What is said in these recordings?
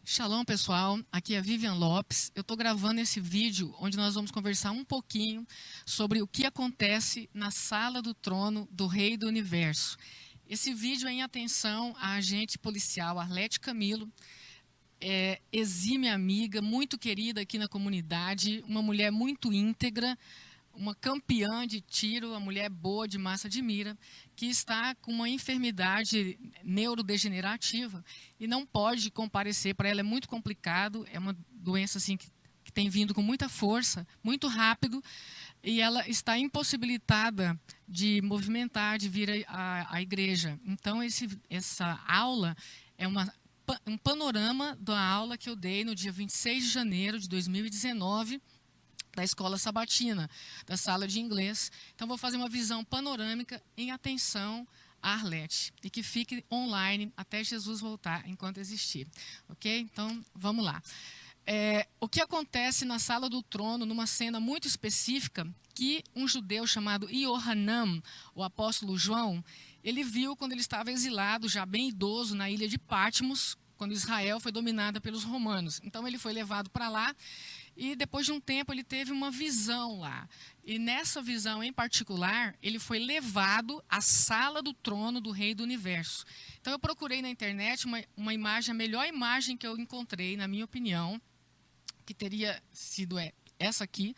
Shalom, pessoal. Aqui é Vivian Lopes. Eu estou gravando esse vídeo onde nós vamos conversar um pouquinho sobre o que acontece na sala do trono do Rei do Universo. Esse vídeo é em atenção à agente policial Arlete Camilo, exímia amiga, muito querida aqui na comunidade, uma mulher muito íntegra, uma campeã de tiro, uma mulher boa de massa de mira, que está com uma enfermidade neurodegenerativa e não pode comparecer. Para ela é muito complicado, é uma doença assim, que tem vindo com muita força, muito rápido, e ela está impossibilitada de movimentar, de vir à igreja. Então, essa aula é um panorama da aula que eu dei no dia 26 de janeiro de 2019, da Escola Sabatina, da sala de inglês. Então, vou fazer uma visão panorâmica em atenção a Arlete, e que fique online até Jesus voltar, enquanto existir. Ok? Então, vamos lá. O que acontece na sala do trono, numa cena muito específica, que um judeu chamado Yohanan, o apóstolo João, ele viu quando ele estava exilado, já bem idoso, na ilha de Patmos, quando Israel foi dominada pelos romanos. Então, ele foi levado para lá, e depois de um tempo ele teve uma visão lá. E nessa visão em particular, ele foi levado à sala do trono do Rei do Universo. Então eu procurei na internet uma imagem, a melhor imagem que eu encontrei, na minha opinião, que teria sido essa aqui,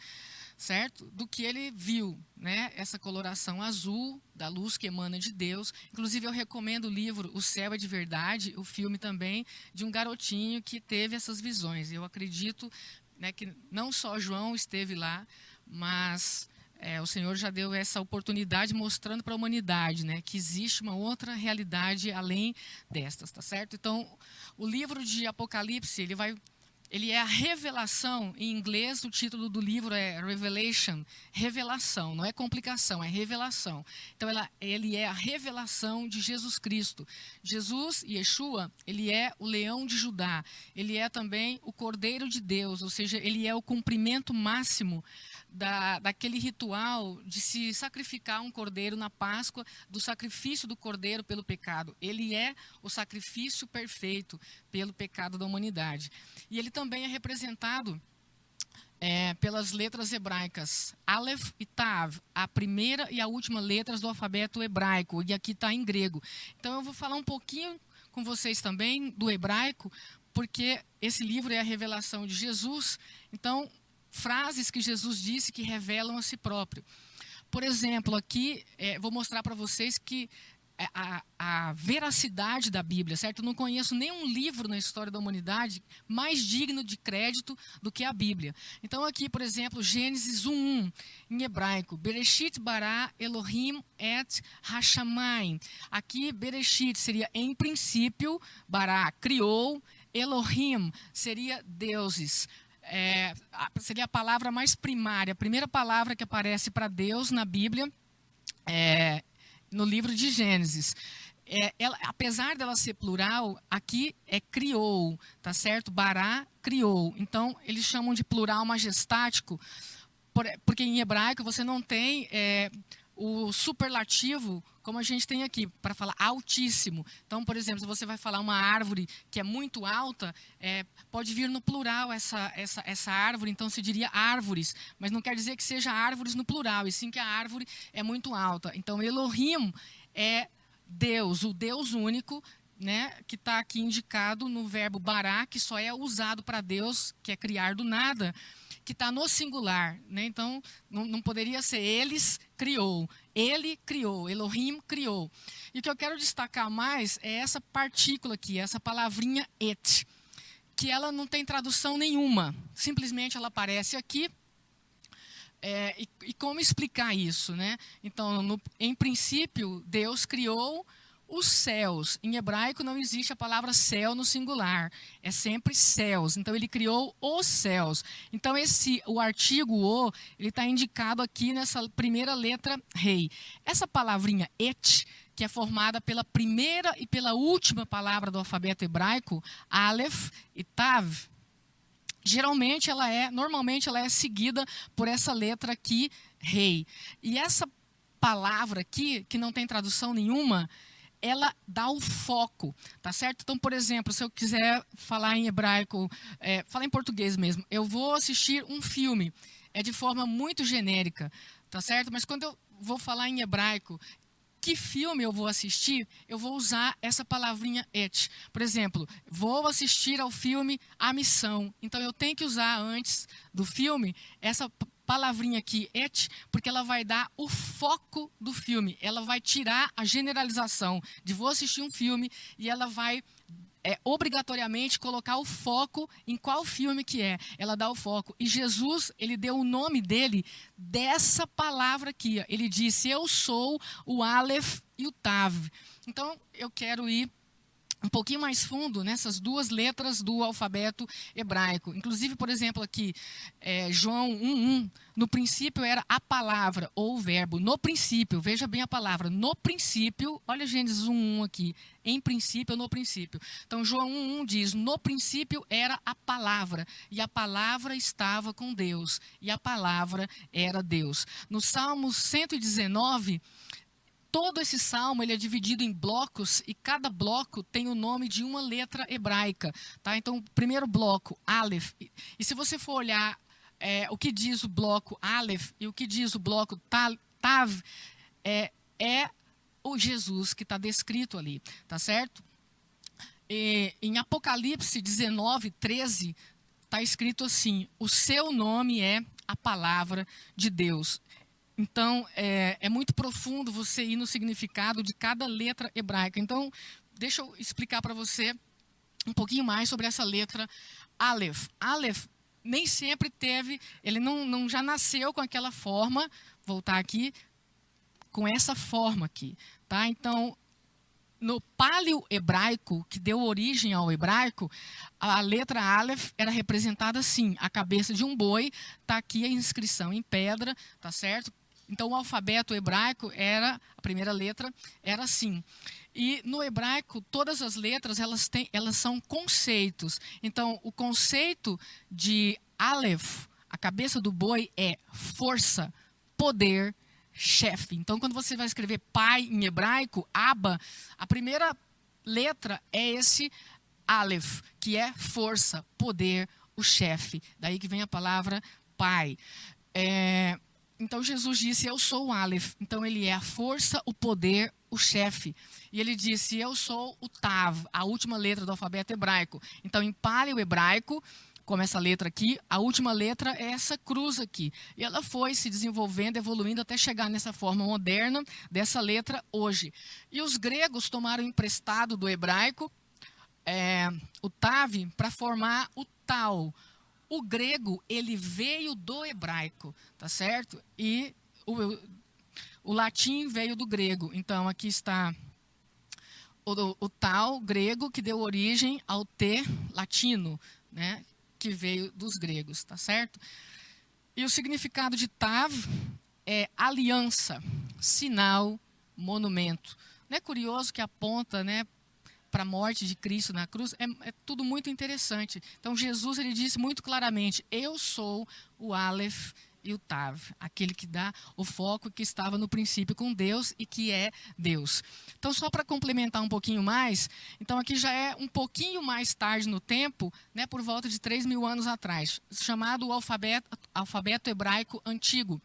certo? Do que ele viu, né? Essa coloração azul da luz que emana de Deus. Inclusive eu recomendo o livro O Céu é de Verdade, o filme também, de um garotinho que teve essas visões. Eu acredito, né, que não só João esteve lá, mas o Senhor já deu essa oportunidade mostrando para a humanidade, né, que existe uma outra realidade além destas, tá certo? Então, o livro de Apocalipse, ele é a revelação, em inglês o título do livro é Revelation, revelação, não é complicação, é revelação. Então ele é a revelação de Jesus Cristo. Jesus, Yeshua, ele é o leão de Judá, ele é também o Cordeiro de Deus, ou seja, ele é o cumprimento máximo daquele ritual de se sacrificar um cordeiro na Páscoa, do sacrifício do cordeiro pelo pecado. Ele é o sacrifício perfeito pelo pecado da humanidade. E ele também é representado pelas letras hebraicas, Aleph e Tav, a primeira e a última letras do alfabeto hebraico, e aqui está em grego. Então eu vou falar um pouquinho com vocês também do hebraico, porque esse livro é a revelação de Jesus. Então, frases que Jesus disse que revelam a si próprio. Por exemplo, aqui vou mostrar para vocês que a veracidade da Bíblia, certo? Eu não conheço nenhum livro na história da humanidade mais digno de crédito do que a Bíblia. Então aqui, por exemplo, Gênesis 1:1, em hebraico, Bereshit bara Elohim et hashamayim. Aqui, Bereshit seria em princípio, bara, criou, Elohim seria deuses. Seria a palavra mais primária, a primeira palavra que aparece para Deus na Bíblia, no livro de Gênesis. Apesar dela ser plural, aqui é criou, tá certo? Bará, criou. Então, eles chamam de plural majestático, porque em hebraico você não tem o superlativo, como a gente tem aqui, para falar altíssimo. Então, por exemplo, se você vai falar uma árvore que é muito alta, pode vir no plural essa árvore, então se diria árvores, mas não quer dizer que seja árvores no plural, e sim que a árvore é muito alta. Então, Elohim é Deus, o Deus único, né, que está aqui indicado no verbo bará, que só é usado para Deus, que é criar do nada, que está no singular, né? Então, não poderia ser eles criou. Ele criou, Elohim criou. E o que eu quero destacar mais é essa partícula aqui, essa palavrinha et, que ela não tem tradução nenhuma. Simplesmente ela aparece aqui. E como explicar isso, né? Então, em princípio, Deus criou os céus. Em hebraico não existe a palavra céu no singular, é sempre céus. Então ele criou os céus. Então o artigo o, ele está indicado aqui nessa primeira letra rei. Essa palavrinha et, que é formada pela primeira e pela última palavra do alfabeto hebraico, Aleph e Tav, normalmente ela é seguida por essa letra aqui, rei. E essa palavra aqui, que não tem tradução nenhuma, ela dá o foco, tá certo? Então, por exemplo, se eu quiser falar em hebraico, falar em português mesmo, eu vou assistir um filme, é de forma muito genérica, tá certo? Mas quando eu vou falar em hebraico, que filme eu vou assistir, eu vou usar essa palavrinha et. Por exemplo, vou assistir ao filme A Missão. Então, eu tenho que usar antes do filme essa palavrinha aqui, et, porque ela vai dar o foco do filme. Ela vai tirar a generalização de vou assistir um filme e ela vai obrigatoriamente colocar o foco em qual filme que é. Ela dá o foco. E Jesus, ele deu o nome dele dessa palavra aqui. Ele disse, eu sou o Aleph e o Tav. Então, eu quero ir um pouquinho mais fundo nessas duas letras do alfabeto hebraico. Inclusive, por exemplo, aqui, João 1:1, no princípio era a palavra, ou o verbo. No princípio, veja bem a palavra, no princípio, olha Gênesis 1:1 aqui, em princípio, no princípio. Então, João 1:1 diz, no princípio era a palavra, e a palavra estava com Deus, e a palavra era Deus. No Salmo 119, todo esse salmo ele é dividido em blocos e cada bloco tem o nome de uma letra hebraica. Tá? Então, o primeiro bloco, Aleph. E se você for olhar o que diz o bloco Aleph e o que diz o bloco Tav, é o Jesus que está descrito ali. Tá certo? E, em Apocalipse 19:13, está escrito assim, o seu nome é a palavra de Deus. Então, é muito profundo você ir no significado de cada letra hebraica. Então, deixa eu explicar para você um pouquinho mais sobre essa letra Aleph. Aleph nem sempre teve, ele não já nasceu com aquela forma, voltar aqui, com essa forma aqui. Tá? Então, no paleo-hebraico, que deu origem ao hebraico, a letra Aleph era representada assim, a cabeça de um boi, está aqui a inscrição em pedra, tá certo? Então, o alfabeto hebraico a primeira letra era assim. E no hebraico, todas as letras, elas são conceitos. Então, o conceito de Aleph, a cabeça do boi, é força, poder, chefe. Então, quando você vai escrever pai em hebraico, Abba, a primeira letra é esse Aleph, que é força, poder, o chefe. Daí que vem a palavra pai. Então, Jesus disse, eu sou o Aleph. Então, ele é a força, o poder, o chefe. E ele disse, eu sou o Tav, a última letra do alfabeto hebraico. Então, em paleo-hebraico, como essa letra aqui, a última letra é essa cruz aqui. E ela foi se desenvolvendo, evoluindo, até chegar nessa forma moderna dessa letra hoje. E os gregos tomaram emprestado do hebraico o Tav para formar o Tal. O grego, ele veio do hebraico, tá certo? E o latim veio do grego. Então, aqui está o tal grego que deu origem ao T latino, né? Que veio dos gregos, tá certo? E o significado de Tav é aliança, sinal, monumento. Não é curioso que aponta, né, para a morte de Cristo na cruz? É tudo muito interessante. Então, Jesus, ele disse muito claramente, eu sou o Aleph e o Tav, aquele que dá o foco que estava no princípio com Deus e que é Deus. Então, só para complementar um pouquinho mais, então aqui já é um pouquinho mais tarde no tempo, né, por volta de 3.000 anos atrás, chamado o alfabeto hebraico antigo.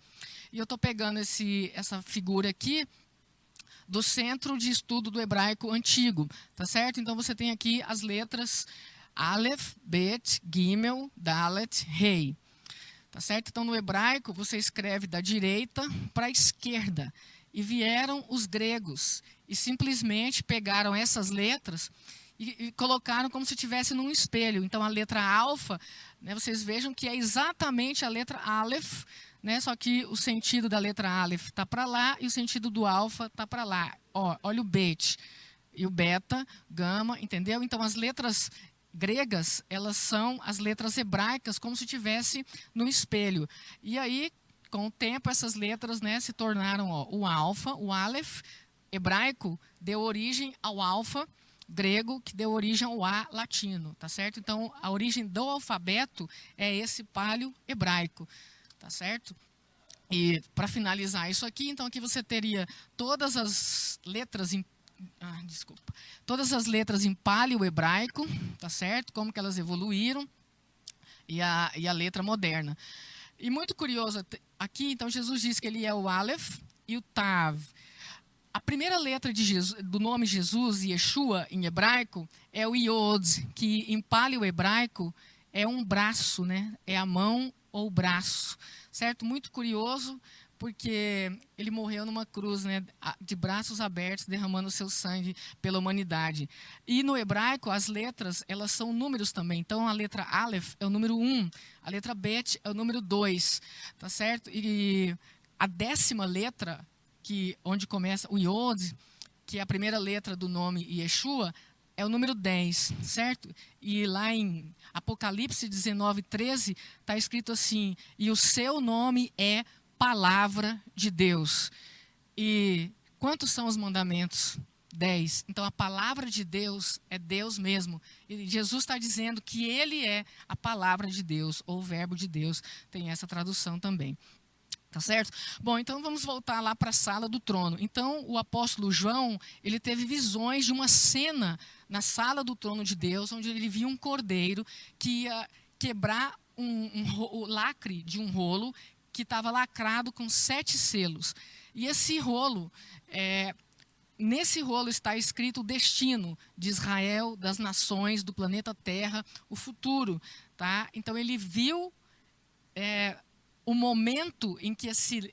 E eu estou pegando essa figura aqui do Centro de Estudo do Hebraico Antigo, tá certo? Então, você tem aqui as letras Aleph, Bet, Gimel, Dalet, Rei. Tá certo? Então, no hebraico, você escreve da direita para a esquerda. E vieram os gregos e simplesmente pegaram essas letras e colocaram como se estivesse num espelho. Então, a letra alfa, né, vocês vejam que é exatamente a letra Aleph, né, só que o sentido da letra Aleph está para lá e o sentido do alfa está para lá. Ó, olha o Bet e o beta, gama, entendeu? Então, as letras gregas, elas são as letras hebraicas, como se estivesse no espelho. E aí, com o tempo, essas letras, né, se tornaram o alfa, o Aleph, hebraico, deu origem ao alfa, grego, que deu origem ao A latino, tá certo? Então, a origem do alfabeto é esse paleo-hebraico, tá certo? E para finalizar isso aqui, então aqui você teria todas as letras desculpa. Todas as letras em paleo-hebraico, tá certo? Como que elas evoluíram e a letra moderna. E muito curioso aqui, então Jesus diz que ele é o Aleph e o Tav. A primeira letra de Jesus, do nome Jesus, Yeshua, em hebraico, é o Yod, que em paleo-hebraico é um braço, né? É a mão ou braço, certo? Muito curioso, porque ele morreu numa cruz, né? De braços abertos, derramando seu sangue pela humanidade. E no hebraico, as letras, elas são números também. Então, a letra Aleph é o número 1, a letra Bet é o número 2, tá certo? E a 10ª letra, onde começa o Yod, que é a primeira letra do nome Yeshua, é o número 10, certo? E lá em Apocalipse 19:13, está escrito assim: e o seu nome é Palavra de Deus. E quantos são os mandamentos? 10. Então, a palavra de Deus é Deus mesmo. E Jesus está dizendo que ele é a palavra de Deus, ou o verbo de Deus. Tem essa tradução também. Tá certo? Bom, então vamos voltar lá para a sala do trono. Então, o apóstolo João, ele teve visões de uma cena na sala do trono de Deus, onde ele viu um cordeiro que ia quebrar o lacre de um rolo que estava lacrado com 7 selos. E esse rolo, nesse rolo está escrito o destino de Israel, das nações, do planeta Terra, o futuro. Tá? Então, ele viu o momento em que esses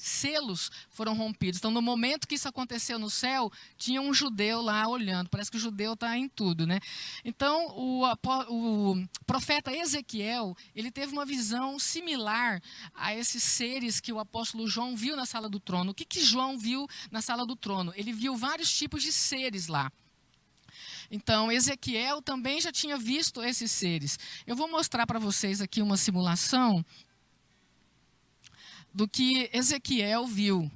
selos foram rompidos. Então, no momento que isso aconteceu no céu, tinha um judeu lá olhando. Parece que o judeu está em tudo, né? Então, o profeta Ezequiel, ele teve uma visão similar a esses seres que o apóstolo João viu na sala do trono. O que João viu na sala do trono? Ele viu vários tipos de seres lá. Então, Ezequiel também já tinha visto esses seres. Eu vou mostrar para vocês aqui uma simulação do que Ezequiel viu.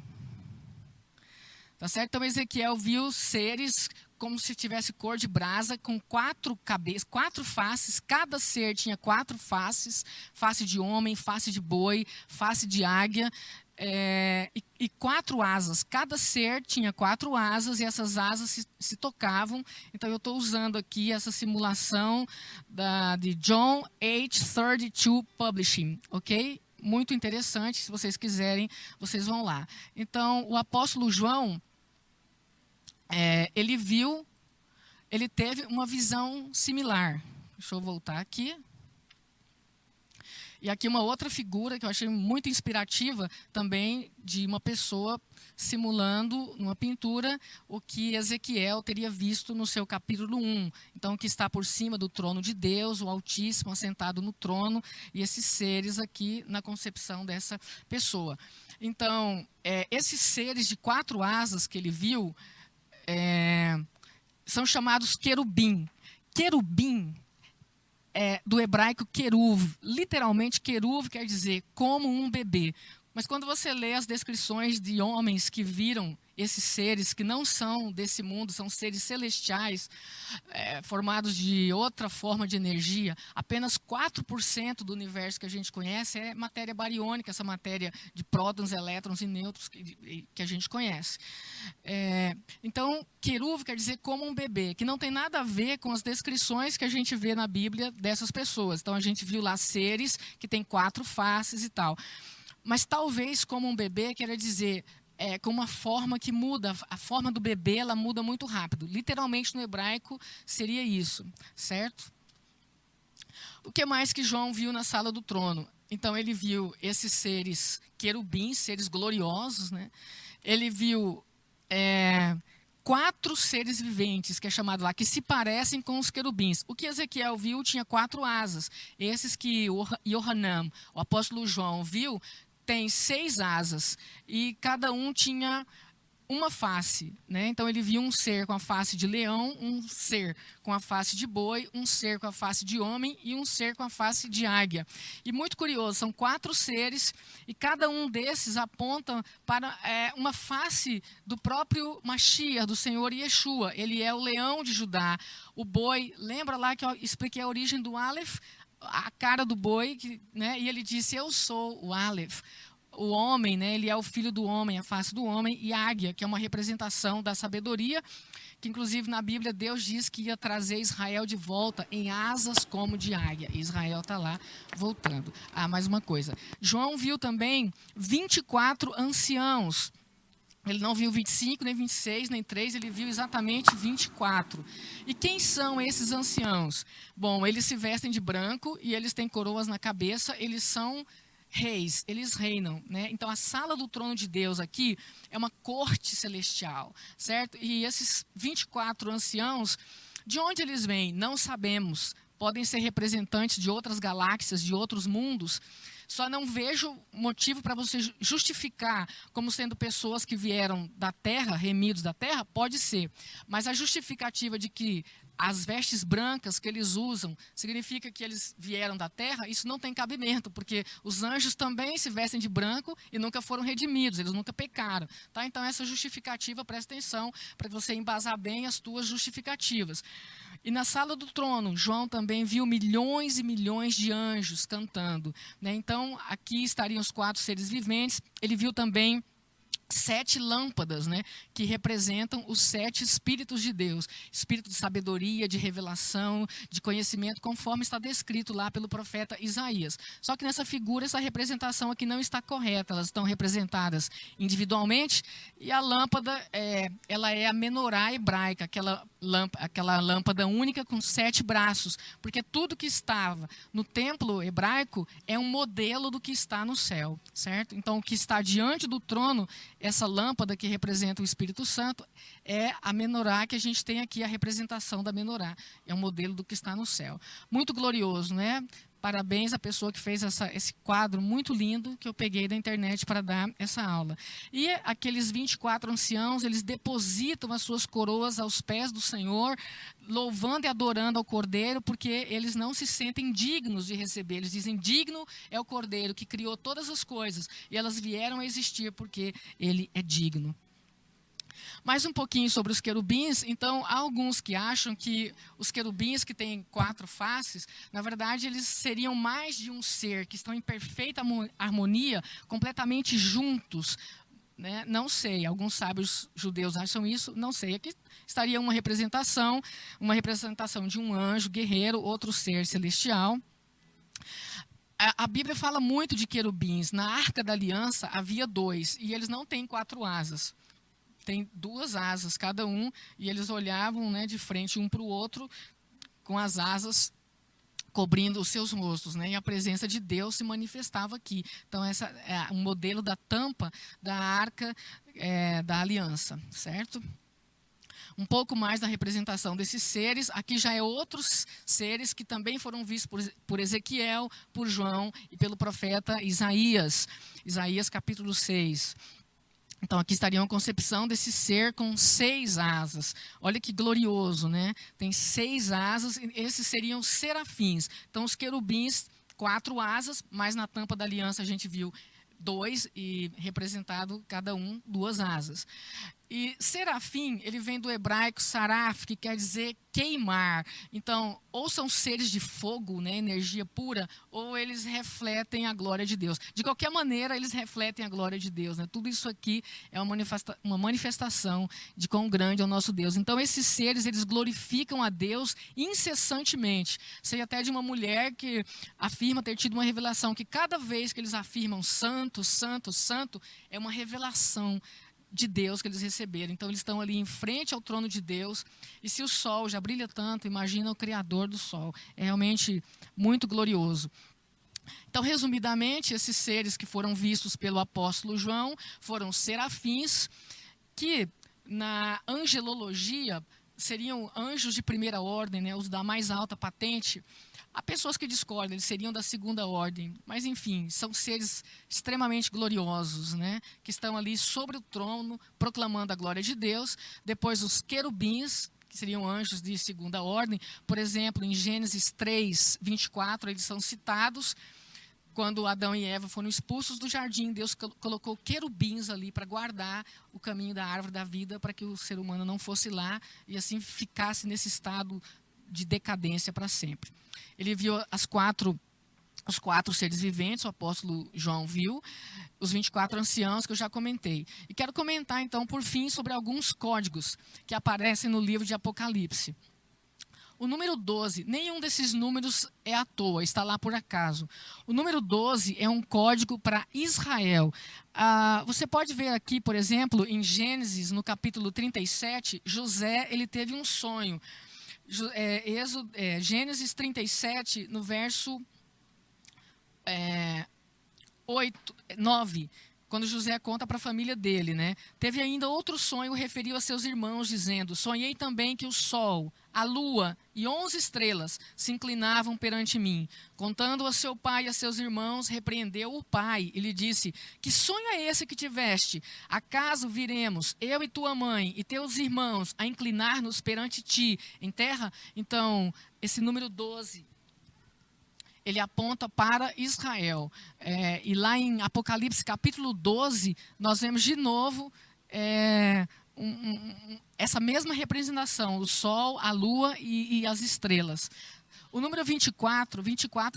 Tá certo? Então, Ezequiel viu seres como se tivesse cor de brasa, com 4 cabeças, 4 faces. Cada ser tinha 4 faces: face de homem, face de boi, face de águia. E 4 asas. Cada ser tinha 4 asas e essas asas se tocavam. Então, eu estou usando aqui essa simulação de John H32 Publishing, ok? Muito interessante, se vocês quiserem, vocês vão lá. Então, o apóstolo João, ele teve uma visão similar. Deixa eu voltar aqui. E aqui uma outra figura que eu achei muito inspirativa também, de uma pessoa simulando numa pintura o que Ezequiel teria visto no seu capítulo 1. Então, que está por cima do trono de Deus, o Altíssimo assentado no trono, e esses seres aqui na concepção dessa pessoa. Então, esses seres de 4 asas que ele viu são chamados querubim. Querubim do hebraico queruv. Literalmente, queruv quer dizer como um bebê. Mas quando você lê as descrições de homens que viram esses seres que não são desse mundo, são seres celestiais, formados de outra forma de energia, apenas 4% do universo que a gente conhece é matéria bariônica, essa matéria de prótons, elétrons e nêutrons que a gente conhece. Então, queruv quer dizer como um bebê, que não tem nada a ver com as descrições que a gente vê na Bíblia dessas pessoas. Então, a gente viu lá seres que têm 4 faces e tal. Mas talvez como um bebê quer dizer com uma forma que muda. A forma do bebê, ela muda muito rápido. Literalmente no hebraico seria isso, certo? O que mais que João viu na sala do trono? Então ele viu esses seres querubins, seres gloriosos, né? Ele viu 4 seres viventes, que é chamado lá, que se parecem com os querubins. O que Ezequiel viu tinha 4 asas. Esses que Yohanan, o apóstolo João, viu, tem 6 asas, e cada um tinha uma face, né? Então ele viu um ser com a face de leão, um ser com a face de boi, um ser com a face de homem e um ser com a face de águia. E muito curioso, são 4 seres e cada um desses aponta para uma face do próprio Mashiach, do Senhor Yeshua. Ele é o leão de Judá. O boi, lembra lá que eu expliquei a origem do Aleph? A cara do boi, né? E ele disse: eu sou o Aleph. o homem, né, ele é o filho do homem, a face do homem, e a águia, que é uma representação da sabedoria, que inclusive na Bíblia Deus diz que ia trazer Israel de volta em asas como de águia. E Israel está lá voltando. Mais uma coisa. João viu também 24 anciãos. Ele não viu 25, nem 26, nem 3, ele viu exatamente 24. E quem são esses anciãos? Bom, eles se vestem de branco e eles têm coroas na cabeça, eles são reis, eles reinam, né? Então a sala do trono de Deus aqui é uma corte celestial, certo? E esses 24 anciãos, de onde eles vêm? Não sabemos. Podem ser representantes de outras galáxias, de outros mundos. Só não vejo motivo para você justificar como sendo pessoas que vieram da terra, remidos da terra, pode ser. Mas a justificativa de que as vestes brancas que eles usam significa que eles vieram da terra, isso não tem cabimento, porque os anjos também se vestem de branco e nunca foram redimidos, eles nunca pecaram. Tá? Então essa justificativa, presta atenção, para você embasar bem as tuas justificativas. E na sala do trono, João também viu milhões e milhões de anjos cantando, né? Então, aqui estariam os 4 seres viventes. Ele viu também 7 lâmpadas, né, que representam os 7 Espíritos de Deus. Espírito de sabedoria, de revelação, de conhecimento, conforme está descrito lá pelo profeta Isaías. Só que nessa figura, essa representação aqui não está correta. Elas estão representadas individualmente e a lâmpada, ela é a menorá hebraica, aquela lâmpada única com 7 braços. Porque tudo que estava no templo hebraico é um modelo do que está no céu, certo? Então, o que está diante do trono, essa lâmpada que representa o Espírito Santo, é a menorá que a gente tem aqui, a representação da menorá. É um modelo do que está no céu. Muito glorioso, né? Parabéns à pessoa que fez esse quadro muito lindo que eu peguei da internet para dar essa aula. E aqueles 24 anciãos, eles depositam as suas coroas aos pés do Senhor, louvando e adorando ao Cordeiro, porque eles não se sentem dignos de receber. Eles dizem, digno é o Cordeiro que criou todas as coisas, e elas vieram a existir porque ele é digno. Mais um pouquinho sobre os querubins. Então, há alguns que acham que os querubins que têm 4 faces, na verdade, eles seriam mais de um ser, que estão em perfeita harmonia, completamente juntos. Né? Não sei, alguns sábios judeus acham isso, não sei. Aqui estaria uma representação de um anjo guerreiro, outro ser celestial. A Bíblia fala muito de querubins. Na Arca da Aliança havia 2, e eles não têm 4 asas. Tem 2 asas cada um, e eles olhavam, né, de frente um para o outro, com as asas cobrindo os seus rostos, né, e a presença de Deus se manifestava aqui. Então, esse é um modelo da tampa da Arca da Aliança, certo? Um pouco mais da representação desses seres. Aqui já é outros seres que também foram vistos por Ezequiel, por João e pelo profeta Isaías. Isaías capítulo 6. Então, aqui estaria a concepção desse ser com 6 asas. Olha que glorioso, né? Tem 6 asas, e esses seriam serafins. Então, os querubins, 4 asas, mas na tampa da aliança a gente viu 2 e representado cada um 2 asas. E serafim, ele vem do hebraico saraf, que quer dizer queimar. Então, ou são seres de fogo, né, energia pura, ou eles refletem a glória de Deus. De qualquer maneira, eles refletem a glória de Deus. Né? Tudo isso aqui é uma manifestação de quão grande é o nosso Deus. Então, esses seres, eles glorificam a Deus incessantemente. Sei até de uma mulher que afirma ter tido uma revelação, que cada vez que eles afirmam santo, santo, santo, é uma revelação de Deus que eles receberam. Então, eles estão ali em frente ao trono de Deus. E se o sol já brilha tanto, imagina o Criador do sol. É realmente muito glorioso. Então, resumidamente, esses seres que foram vistos pelo apóstolo João foram serafins, que na angelologia seriam anjos de primeira ordem, né, os da mais alta patente. Há pessoas que discordam, eles seriam da segunda ordem, mas enfim, são seres extremamente gloriosos, né, que estão ali sobre o trono, proclamando a glória de Deus. Depois os querubins, que seriam anjos de segunda ordem, por exemplo, em Gênesis 3, 24, eles são citados. Quando Adão e Eva foram expulsos do jardim, Deus colocou querubins ali para guardar o caminho da árvore da vida, para que o ser humano não fosse lá e assim ficasse nesse estado de decadência para sempre. Ele viu as 4 os 4 seres viventes, o apóstolo João viu, os 24 anciãos que eu já comentei. E quero comentar, então, por fim, sobre alguns códigos que aparecem no livro de Apocalipse. O número 12, nenhum desses números é à toa, está lá por acaso. O número 12 é um código para Israel. Você pode ver aqui, por exemplo, em Gênesis, no capítulo 37, José ele teve um sonho. Gênesis 37, no verso 9, quando José conta para a família dele, né? Teve ainda outro sonho, referiu a seus irmãos, dizendo: sonhei também que o sol, a lua e 11 estrelas se inclinavam perante mim. Contando a seu pai e a seus irmãos, repreendeu o pai e lhe disse: que sonho é esse que tiveste? Acaso viremos, eu e tua mãe e teus irmãos, a inclinar-nos perante ti em terra? Então, esse número 12... ele aponta para Israel. E lá em Apocalipse, capítulo 12, nós vemos de novo essa mesma representação, o sol, a lua e as estrelas. O número 24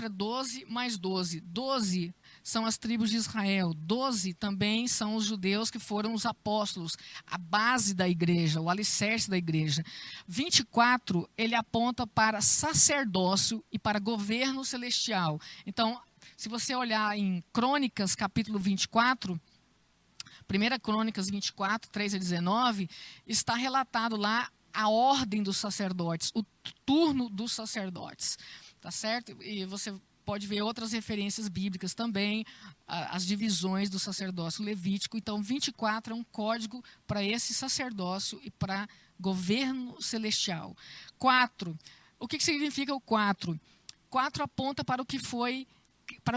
é 12 mais 12. 12 são as tribos de Israel. 12 também são os judeus que foram os apóstolos, a base da igreja, o alicerce da igreja. 24, ele aponta para sacerdócio e para governo celestial. Então, se você olhar em Crônicas, capítulo 24, 1 Crônicas 24, 3 a 19, está relatado lá a ordem dos sacerdotes, o turno dos sacerdotes, tá certo? E você pode ver outras referências bíblicas também, as divisões do sacerdócio levítico. Então, 24 é um código para esse sacerdócio e para governo celestial. 4, o que significa o 4? 4 aponta para o que foi, para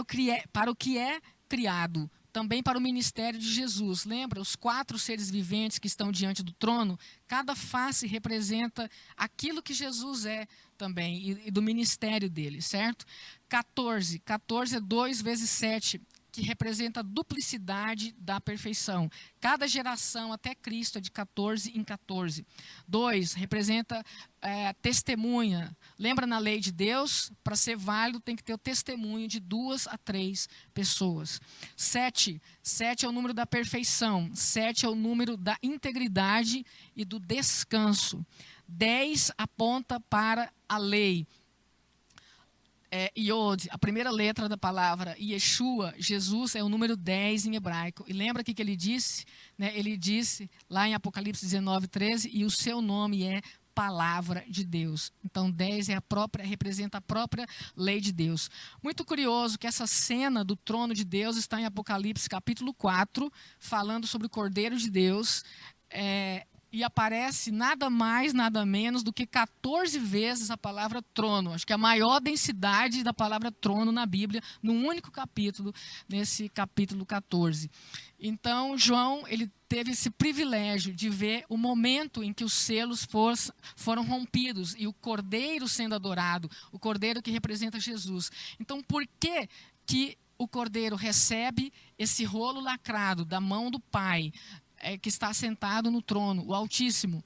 o que é criado. Também para o ministério de Jesus. Lembra? Os 4 seres viventes que estão diante do trono, cada face representa aquilo que Jesus é também, e do ministério dele, certo? 14 é 2 vezes 7, que representa a duplicidade da perfeição. Cada geração até Cristo é de 14 em 14. 2 representa testemunha. Lembra na lei de Deus? Para ser válido tem que ter o testemunho de 2 a 3 pessoas. 7 é o número da perfeição. 7 é o número da integridade e do descanso. 10 aponta para a lei. Yod, a primeira letra da palavra Yeshua, Jesus, é o número 10 em hebraico. E lembra o que ele disse? Né? Ele disse lá em Apocalipse 19, 13, e o seu nome é Palavra de Deus. Então 10 representa a própria lei de Deus. Muito curioso que essa cena do trono de Deus está em Apocalipse capítulo 4, falando sobre o Cordeiro de Deus, e aparece nada mais, nada menos do que 14 vezes a palavra trono. Acho que a maior densidade da palavra trono na Bíblia, num único capítulo, nesse capítulo 14. Então, João, ele teve esse privilégio de ver o momento em que os selos foram rompidos e o Cordeiro sendo adorado, o Cordeiro que representa Jesus. Então, por que o Cordeiro recebe esse rolo lacrado da mão do Pai, que está sentado no trono, o Altíssimo,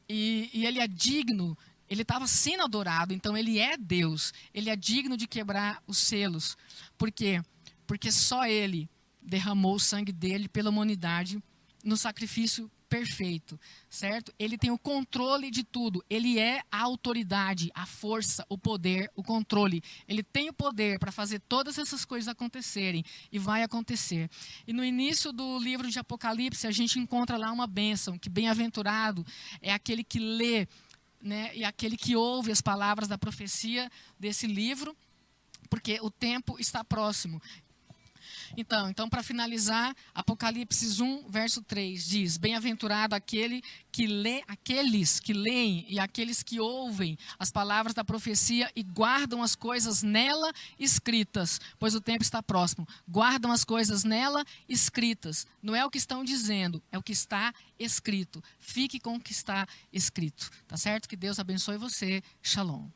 e ele é digno, ele estava sendo adorado, então ele é Deus, ele é digno de quebrar os selos. Por quê? Porque só ele derramou o sangue dele pela humanidade no sacrifício perfeito, certo? Ele tem o controle de tudo, ele é a autoridade, a força, o poder, o controle. Ele tem o poder para fazer todas essas coisas acontecerem, e vai acontecer. E no início do livro de Apocalipse, a gente encontra lá uma bênção, que bem-aventurado é aquele que lê, né, e aquele que ouve as palavras da profecia desse livro, porque o tempo está próximo. Então para finalizar, Apocalipse 1, verso 3, diz: bem-aventurado aqueles que leem e aqueles que ouvem as palavras da profecia e guardam as coisas nela escritas, pois o tempo está próximo. Guardam as coisas nela escritas. Não é o que estão dizendo, é o que está escrito. Fique com o que está escrito. Tá certo? Que Deus abençoe você. Shalom.